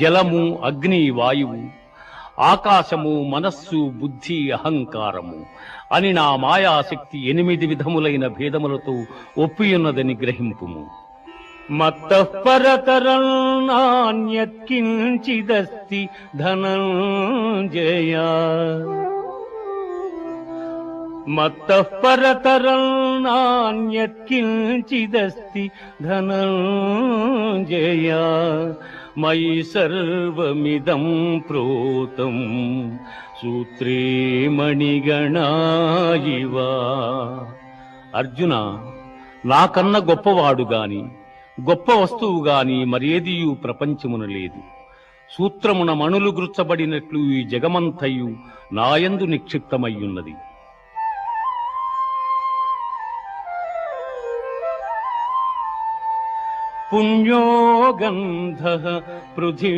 జలము, అగ్ని, వాయువు, ఆకాశము, మనస్సు, బుద్ధి, అహంకారము అని నా మాయాశక్తి 8 విధములైన భేదములతో ఒప్పియున్నదని గ్రహింపుము. మత్తః పరతరం నాన్యత్కించిదస్తి ధనంజయ. మత్తః పరతరం నాన్యత్కించిదస్తి ధనంజయ. మయి సర్వమిదం ప్రోతం సూత్రే మణిగణా ఇవ. అర్జున, నాకన్న గొప్పవాడు గాని గొప్ప వస్తువు గాని మరేదియు ప్రపంచమున లేదు. సూత్రమున మణులు గుర్చబడినట్లు ఈ జగమంతయు నాయందు నిక్షిప్తమయ్యున్నది. పుణ్యో గంధః పృథివీ